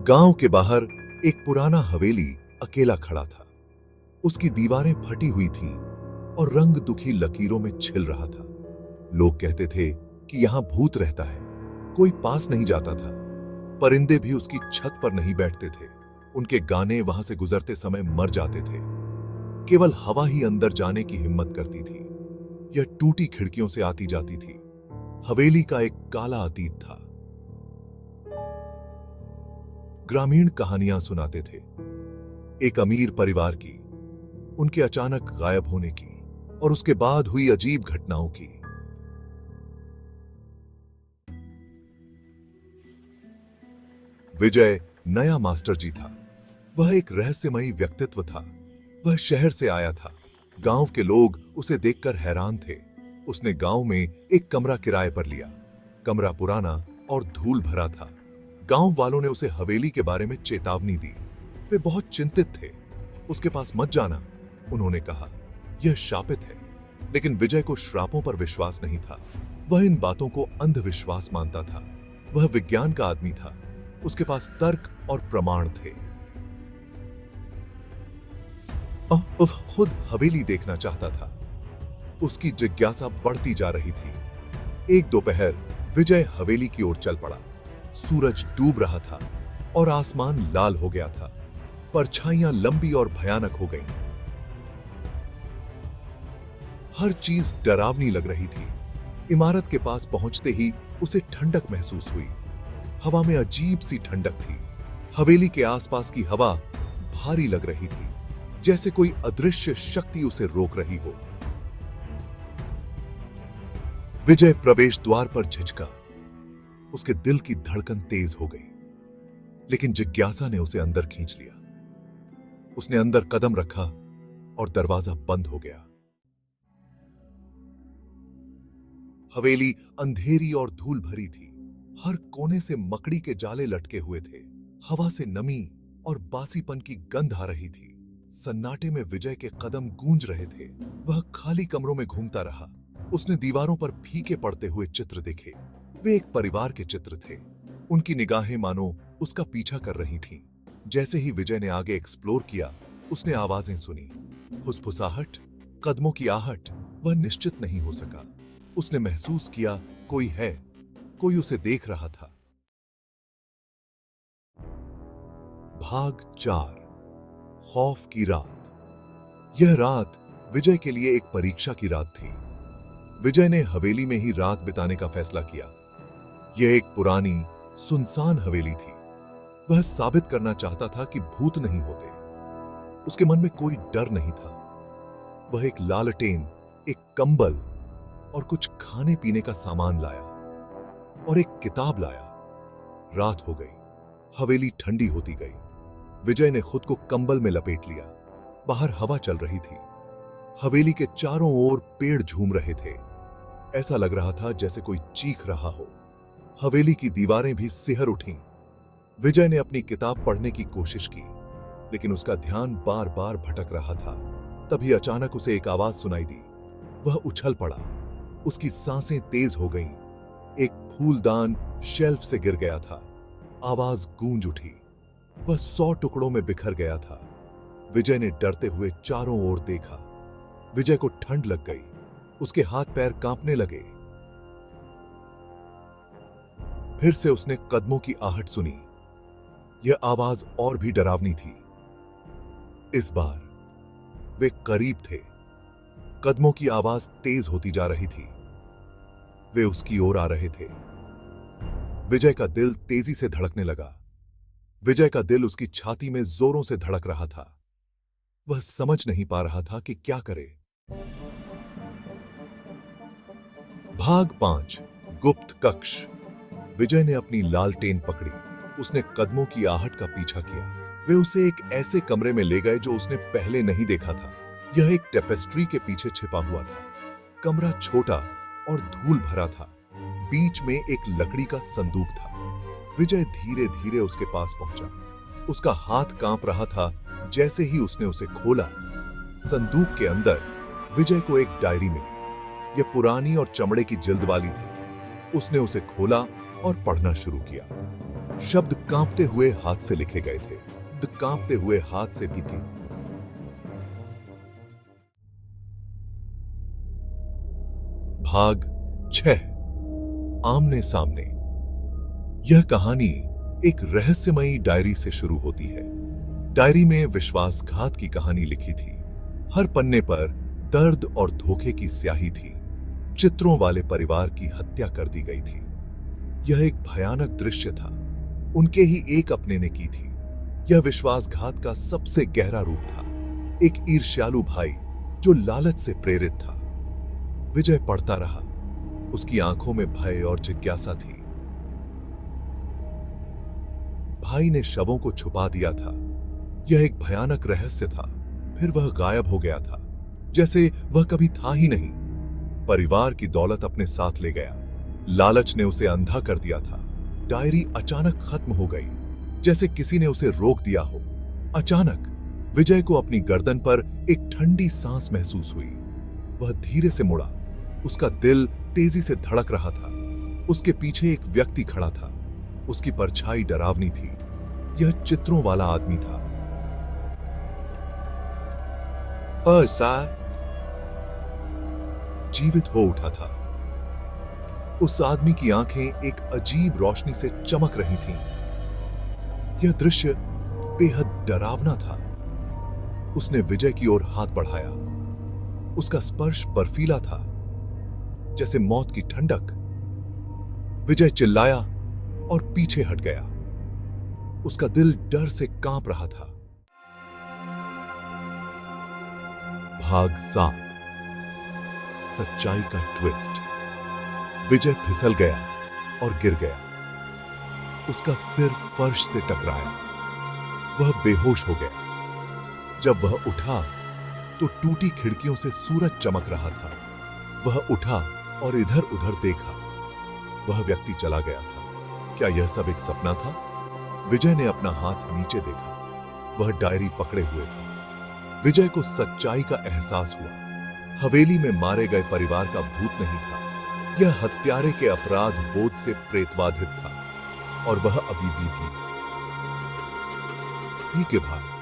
गांव के बाहर एक पुराना हवेली अकेला खड़ा था। उसकी दीवारें फटी हुई थीं और रंग दुखी लकीरों में छिल रहा था। लोग कहते थे कि यहां भूत रहता है। कोई पास नहीं जाता था। परिंदे भी उसकी छत पर नहीं बैठते थे। उनके गाने वहां से गुजरते समय मर जाते थे। केवल हवा ही अंदर जाने की हिम्मत करती थी। यह टूटी खिड़कियों से आती जाती थी। हवेली का एक काला अतीत था। ग्रामीण कहानियां सुनाते थे, एक अमीर परिवार की, उनके अचानक गायब होने की और उसके बाद हुई अजीब घटनाओं की। विजय नया मास्टर जी था। वह एक रहस्यमयी व्यक्तित्व था। वह शहर से आया था। गांव के लोग उसे देखकर हैरान थे। उसने गांव में एक कमरा किराए पर लिया। कमरा पुराना और धूल भरा था। गांव वालों ने उसे हवेली के बारे में चेतावनी दी। वे बहुत चिंतित थे। उसके पास मत जाना, उन्होंने कहा, यह शापित है। लेकिन विजय को श्रापों पर विश्वास नहीं था। वह इन बातों को अंधविश्वास मानता था। वह विज्ञान का आदमी था। उसके पास तर्क और प्रमाण थे। वह खुद हवेली देखना चाहता था। उसकी जिज्ञासा बढ़ती जा रही थी। एक दोपहर विजय हवेली की ओर चल पड़ा। सूरज डूब रहा था और आसमान लाल हो गया था। परछाइयां लंबी और भयानक हो गईं। हर चीज डरावनी लग रही थी। इमारत के पास पहुंचते ही उसे ठंडक महसूस हुई। हवा में अजीब सी ठंडक थी। हवेली के आसपास की हवा भारी लग रही थी, जैसे कोई अदृश्य शक्ति उसे रोक रही हो। विजय प्रवेश द्वार पर झिझका। उसके दिल की धड़कन तेज हो गई, लेकिन जिज्ञासा ने उसे अंदर खींच लिया। उसने अंदर कदम रखा और दरवाजा बंद हो गया। हवेली अंधेरी और धूल भरी थी। हर कोने से मकड़ी के जाले लटके हुए थे। हवा से नमी और बासीपन की गंध आ रही थी। सन्नाटे में विजय के कदम गूंज रहे थे। वह खाली कमरों में घूमता रहा। उसने दीवारों पर फीके पड़ते हुए चित्र देखे। वे एक परिवार के चित्र थे। उनकी निगाहें मानो उसका पीछा कर रही थीं। जैसे ही विजय ने आगे एक्सप्लोर किया, उसने आवाजें सुनी, फुसफुसाहट, कदमों की आहट। वह निश्चित नहीं हो सका। उसने महसूस किया कोई है, कोई उसे देख रहा था। भाग 4, खौफ की रात। यह रात विजय के लिए एक परीक्षा की रात थी। विजय ने हवेली में ही रात बिताने का फैसला किया। यह एक पुरानी, सुनसान हवेली थी। वह साबित करना चाहता था कि भूत नहीं होते। उसके मन में कोई डर नहीं था। वह एक लालटेन, एक कंबल और कुछ खाने पीने का सामान लाया और एक किताब लाया। रात हो गई। हवेली ठंडी होती गई। विजय ने खुद को कंबल में लपेट लिया। बाहर हवा चल रही थी। हवेली के चारों ओर पेड़ झूम रहे थे। ऐसा लग रहा था जैसे कोई चीख रहा हो। हवेली की दीवारें भी सिहर उठीं। विजय ने अपनी किताब पढ़ने की कोशिश की, लेकिन उसका ध्यान बार बार भटक रहा था। तभी अचानक उसे एक आवाज सुनाई दी। वह उछल पड़ा। उसकी सांसें तेज हो गईं। एक फूलदान शेल्फ से गिर गया था। आवाज गूंज उठी। वह 100 टुकड़ों में बिखर गया था। विजय ने डरते हुए चारों ओर देखा। विजय को ठंड लग गई। उसके हाथ पैर कांपने लगे। फिर से उसने कदमों की आहट सुनी। यह आवाज और भी डरावनी थी। इस बार वे करीब थे। कदमों की आवाज तेज होती जा रही थी। वे उसकी ओर आ रहे थे। विजय का दिल तेजी से धड़कने लगा। विजय का दिल उसकी छाती में जोरों से धड़क रहा था। वह समझ नहीं पा रहा था कि क्या करे। भाग 5, गुप्त कक्ष। विजय ने अपनी लालटेन पकड़ी। उसने कदमों की आहट का पीछा किया। वे उसे एक ऐसे कमरे में ले गए जो उसने पहले नहीं देखा था। यह एक टेपेस्ट्री के पीछे छिपा हुआ था। कमरा छोटा और धूल भरा था। बीच में एक लकड़ी का संदूक था। विजय धीरे धीरे उसके पास पहुंचा। उसका हाथ कांप रहा था जैसे ही उसने उसे खोला। संदूक के अंदर विजय को एक डायरी मिली। यह पुरानी और चमड़े की जिल्द वाली थी। उसने उसे खोला और पढ़ना शुरू किया। शब्द कांपते हुए हाथ से लिखे गए थे, कांपते हुए हाथ से भी थी। भाग 6, आमने सामने। यह कहानी एक रहस्यमयी डायरी से शुरू होती है। डायरी में विश्वासघात की कहानी लिखी थी। हर पन्ने पर दर्द और धोखे की स्याही थी। चित्रों वाले परिवार की हत्या कर दी गई थी। यह एक भयानक दृश्य था। उनके ही एक अपने ने की थी। यह विश्वासघात का सबसे गहरा रूप था। एक ईर्ष्यालु भाई जो लालच से प्रेरित था। विजय पढ़ता रहा। उसकी आंखों में भय और जिज्ञासा थी। भाई ने शवों को छुपा दिया था। यह एक भयानक रहस्य था। फिर वह गायब हो गया था, जैसे वह कभी था ही नहीं। परिवार की दौलत अपने साथ ले गया। लालच ने उसे अंधा कर दिया था। डायरी अचानक खत्म हो गई, जैसे किसी ने उसे रोक दिया हो। अचानक विजय को अपनी गर्दन पर एक ठंडी सांस महसूस हुई। वह धीरे से मुड़ा। उसका दिल तेजी से धड़क रहा था। उसके पीछे एक व्यक्ति खड़ा था। उसकी परछाई डरावनी थी। यह चित्रों वाला आदमी था। सर, जीवित हो उठा था। उस आदमी की आंखें एक अजीब रोशनी से चमक रही थीं। यह दृश्य बेहद डरावना था। उसने विजय की ओर हाथ बढ़ाया। उसका स्पर्श बर्फीला था, जैसे मौत की ठंडक। विजय चिल्लाया और पीछे हट गया। उसका दिल डर से कांप रहा था। भाग 7, सच्चाई का ट्विस्ट। विजय फिसल गया और गिर गया। उसका सिर फर्श से टकराया। वह बेहोश हो गया। जब वह उठा तो टूटी खिड़कियों से सूरज चमक रहा था। वह उठा और इधर उधर देखा। वह व्यक्ति चला गया था। क्या यह सब एक सपना था? विजय ने अपना हाथ नीचे देखा। वह डायरी पकड़े हुए था। विजय को सच्चाई का एहसास हुआ। हवेली में मारे गए परिवार का भूत नहीं था। यह हत्यारे के अपराध बोध से प्रेतवाधित था। और वह अभी भी के भाग